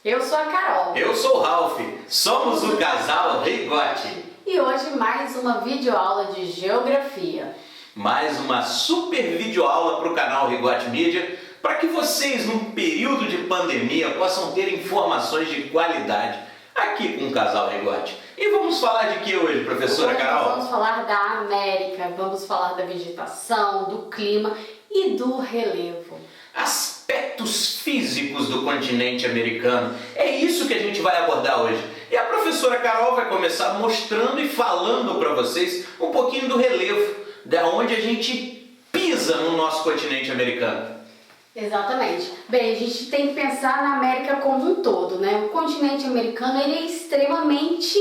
Eu sou a Carol. Eu sou o Ralph. Somos o casal Rigotti. E hoje mais uma videoaula de geografia. Mais uma super videoaula para o canal Rigotti Mídia, para que vocês, num período de pandemia, possam ter informações de qualidade aqui com o casal Rigotti. E vamos falar de que hoje, professora Carol? Nós vamos falar da América, vamos falar da vegetação, do clima e do relevo. Aspectos físicos do continente americano. É isso que a gente vai abordar hoje. E a professora Carol vai começar mostrando e falando para vocês um pouquinho do relevo, da onde a gente pisa no nosso continente americano. Exatamente. Bem, a gente tem que pensar na América como um todo, né? O continente americano ele é extremamente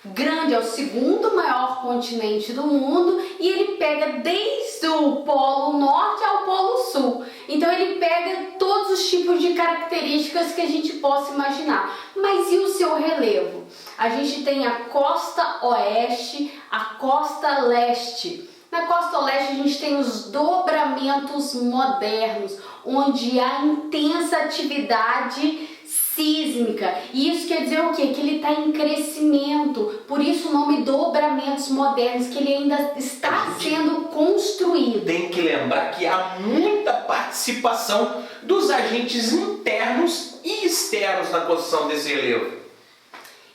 grande, é o segundo maior continente do mundo e ele pega desde o Polo Norte ao Polo Sul. Então ele pega todos os tipos de características que a gente possa imaginar. Mas e o seu relevo? A gente tem a costa oeste, a costa leste. Na costa leste a gente tem os dobramentos modernos, onde há intensa atividade sísmica. E isso quer dizer o quê? Que ele está em crescimento. Por isso o nome dobramentos modernos, que ele ainda está sendo construído. Tem que lembrar que há muita participação dos agentes internos e externos na construção desse relevo.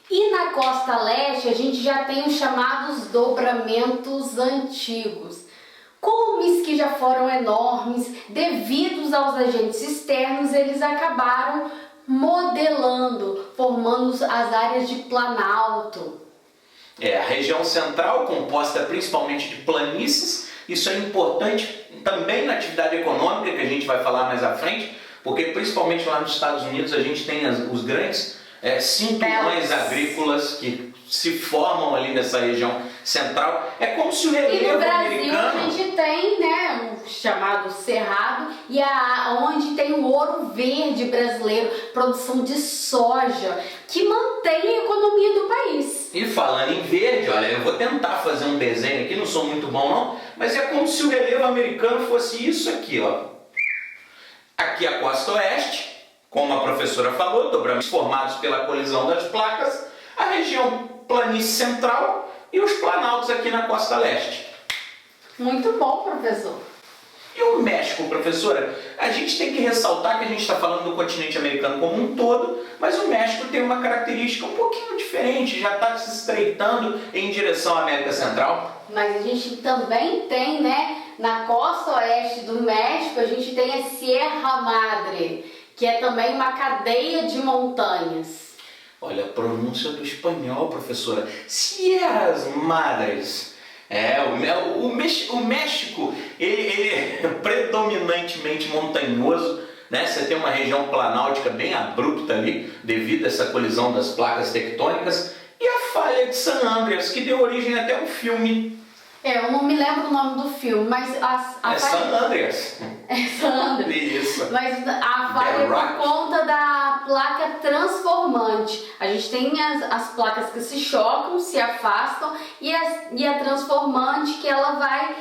E na costa leste a gente já tem os chamados dobramentos antigos. Cumes que já foram enormes, devido aos agentes externos, eles acabaram modelando, formando as áreas de planalto. A região central, composta principalmente de planícies, isso é importante também na atividade econômica, que a gente vai falar mais à frente, porque principalmente lá nos Estados Unidos a gente tem os grandes cinturões agrícolas que se formam ali nessa região central. É como se o relevo americano... E no Brasil americano... a gente tem, né, o chamado Cerrado, e onde tem o ouro verde brasileiro, produção de soja, que mantém a economia do país. E falando em verde, olha, eu vou tentar fazer um desenho aqui, não sou muito bom não, mas é como se o relevo americano fosse isso aqui, ó. Aqui a costa oeste, como a professora falou, dobramentos formados pela colisão das placas, a região planície central e os planaltos aqui na costa leste. Muito bom, professor. E o México, professora? A gente tem que ressaltar que a gente está falando do continente americano como um todo, mas o México tem uma característica um pouquinho diferente, já está se estreitando em direção à América Central. Mas a gente também tem, né, na costa oeste do México, a gente tem a Sierra Madre, que é também uma cadeia de montanhas. Olha a pronúncia do espanhol, professora. Sierras Madres. O México, ele é predominantemente montanhoso, né? Você tem uma região planáltica bem abrupta ali, devido a essa colisão das placas tectônicas, e a falha de San Andreas, que deu origem até a um filme. Eu não me lembro o nome do filme, mas San Andreas. San Andreas. Isso. Mas a falha é por conta da placa transformante. A gente tem as placas que se chocam, se afastam, e a transformante que ela vai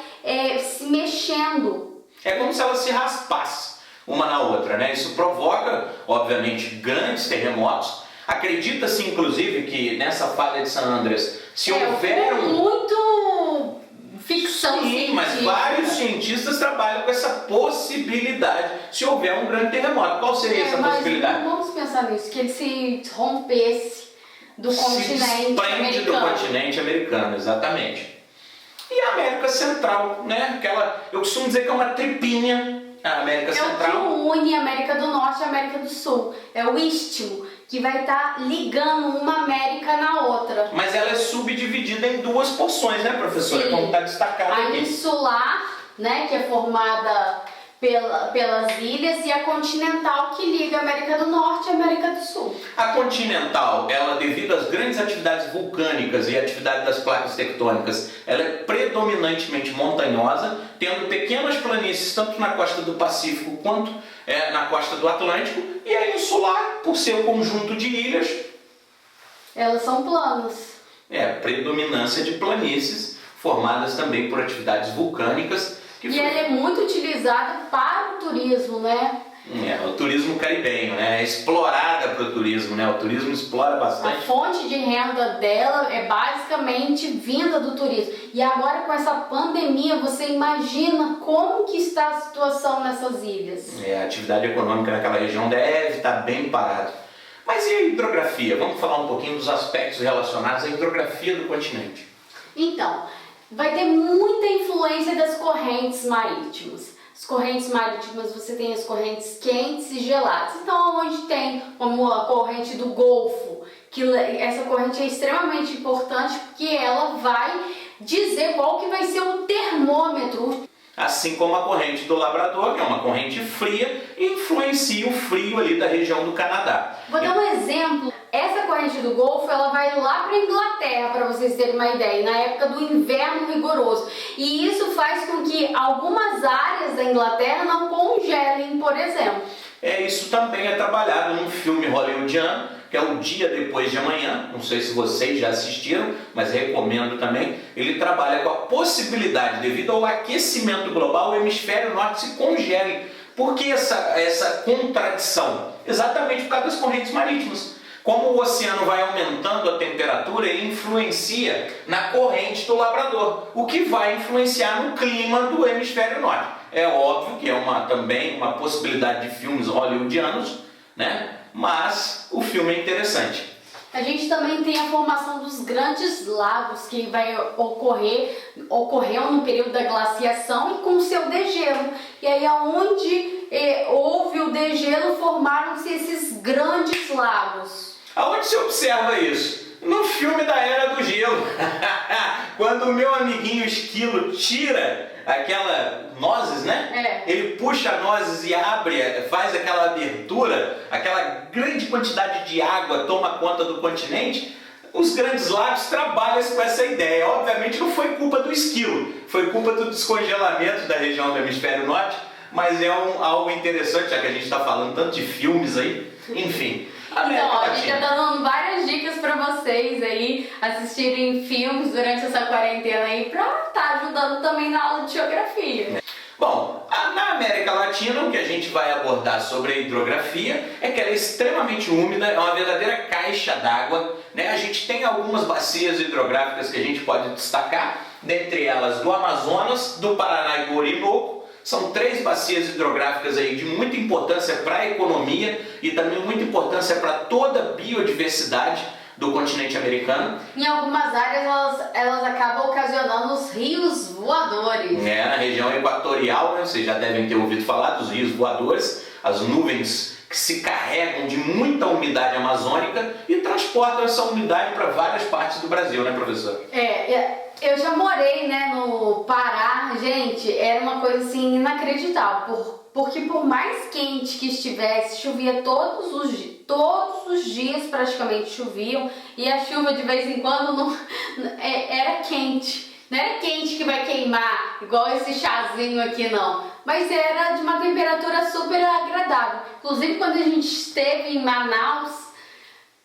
se mexendo. É como se ela se raspasse uma na outra, né? Isso provoca, obviamente, grandes terremotos. Acredita-se, inclusive, que nessa falha de San Andreas, se houver muito ficção científica. Mas vários cientistas trabalham com essa possibilidade, se houver um grande terremoto. Qual seria essa possibilidade? Vamos pensar nisso, que ele se rompesse do continente americano. Do continente americano, exatamente. E a América Central, né? Eu costumo dizer que é uma tripinha, a América Central. É o que une a América do Norte e a América do Sul. É o istmo, que vai estar ligando uma América na outra. Mas ela é subdividida em duas porções, né, professora? Sim. Como está destacado aqui. A insular, né, que é formada pelas ilhas, e a continental, que liga a América do Norte e a América do Sul. A continental, ela, devido às grandes atividades vulcânicas e atividade das placas tectônicas, ela é predominantemente montanhosa, tendo pequenas planícies tanto na costa do Pacífico quanto na costa do Atlântico, e a insular, por ser um conjunto de ilhas, elas são planas. Predominância de planícies formadas também por atividades vulcânicas. E ela é muito utilizada para o turismo, né? O turismo caribenho, né? É explorada para o turismo, né? O turismo explora A bastante. fonte de renda dela é basicamente vinda do turismo. E agora com essa pandemia, você imagina como que está a situação nessas ilhas? A atividade econômica naquela região deve estar bem parada. Mas e a hidrografia? Vamos falar um pouquinho dos aspectos relacionados à hidrografia do continente. Então, vai ter muita influência das correntes marítimas. As correntes marítimas, você tem as correntes quentes e geladas. Então, onde tem como a corrente do Golfo, que essa corrente é extremamente importante porque ela vai dizer qual que vai ser o termômetro. Assim como a corrente do Labrador, que é uma corrente fria, influencia o frio ali da região do Canadá. Vou dar um exemplo. Essa corrente do Golfo, ela vai lá para a Inglaterra, para vocês terem uma ideia, na época do inverno rigoroso. E isso faz com que algumas áreas da Inglaterra não congelem, por exemplo. Isso também é trabalhado num filme hollywoodiano, que é O Dia Depois de Amanhã. Não sei se vocês já assistiram, mas recomendo também. Ele trabalha com a possibilidade, devido ao aquecimento global, o hemisfério norte se congele. Por que essa contradição? Exatamente por causa das correntes marítimas. Como o oceano vai aumentando a temperatura, ele influencia na corrente do Labrador, o que vai influenciar no clima do hemisfério norte. É óbvio que é também uma possibilidade de filmes hollywoodianos, né? Mas o filme é interessante. A gente também tem a formação dos grandes lagos que ocorreu no período da glaciação e com o seu degelo. E aí aonde houve o degelo, formaram-se esses grandes lagos. Aonde se observa isso? No filme da Era do Gelo. Quando o meu amiguinho Esquilo tira aquela nozes, né? Ele puxa nozes e abre, faz aquela abertura, aquela grande quantidade de água toma conta do continente. Os grandes lagos trabalham com essa ideia. Obviamente não foi culpa do esquilo, foi culpa do descongelamento da região do hemisfério norte, mas é algo interessante, já que a gente está falando tanto de filmes aí. Enfim. Então, a gente já tá dando várias dicas para vocês aí assistirem filmes durante essa quarentena aí para estar ajudando também na aula de geografia. Bom, na América Latina, o que a gente vai abordar sobre a hidrografia é que ela é extremamente úmida, é uma verdadeira caixa d'água, né? A gente tem algumas bacias hidrográficas que a gente pode destacar, dentre elas do Amazonas, do Paraná e do Orinoco. São 3 bacias hidrográficas aí de muita importância para a economia e também muita importância para toda a biodiversidade do continente americano. Em algumas áreas elas acabam ocasionando os rios voadores. Na região equatorial, né, vocês já devem ter ouvido falar dos rios voadores, as nuvens que se carregam de muita umidade amazônica e transportam essa umidade para várias partes do Brasil, né, professor? Eu já morei, né, no Pará, gente, era uma coisa assim inacreditável, porque por mais quente que estivesse, chovia todos os dias praticamente choviam, e a chuva de vez em quando era quente. Não era quente que vai queimar, igual esse chazinho aqui não, mas era de uma temperatura super agradável. Inclusive quando a gente esteve em Manaus,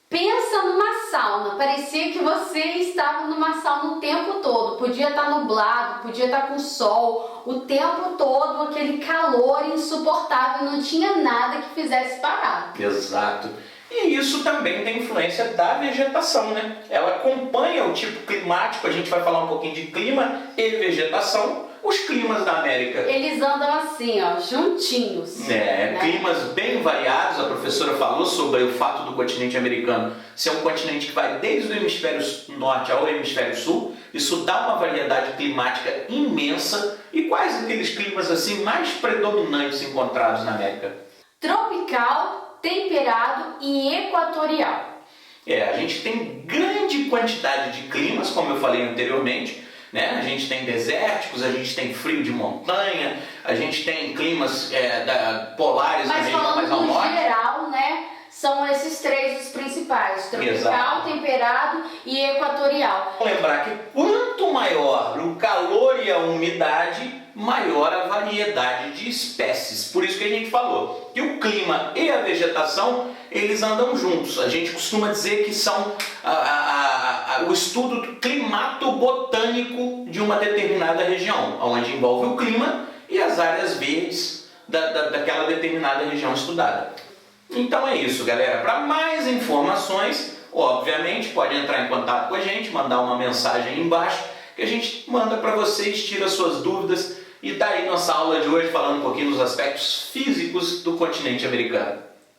pensa numa sauna, parecia que você estava numa sauna o tempo todo, podia estar nublado, podia estar com sol, o tempo todo aquele calor insuportável, não tinha nada que fizesse parar. Exato. E isso também tem influência da vegetação, né? Ela acompanha o tipo climático, a gente vai falar um pouquinho de clima e vegetação. Os climas da América, eles andam assim, ó, juntinhos. Né? Climas bem variados. A professora falou sobre o fato do continente americano ser um continente que vai desde o hemisfério norte ao hemisfério sul. Isso dá uma variedade climática imensa. E quais aqueles climas assim mais predominantes encontrados na América? Tropical, temperado e equatorial. A gente tem grande quantidade de climas, como eu falei anteriormente, né? A gente tem desérticos, a gente tem frio de montanha, a gente tem climas polares na região mais ao norte. Mas falando no geral, né, são esses 3 os principais: tropical, Exato, temperado e equatorial. Lembrar que quanto maior o calor e a umidade, maior a variedade de espécies. Por isso que a gente falou que o clima e a vegetação, eles andam juntos. A gente costuma dizer que são o estudo climato-botânico de uma determinada região, onde envolve o clima e as áreas verdes daquela determinada região estudada. Então é isso, galera. Para mais informações, obviamente, pode entrar em contato com a gente, mandar uma mensagem aí embaixo, que a gente manda para vocês, tira suas dúvidas, e tá aí nossa aula de hoje falando um pouquinho dos aspectos físicos do continente americano.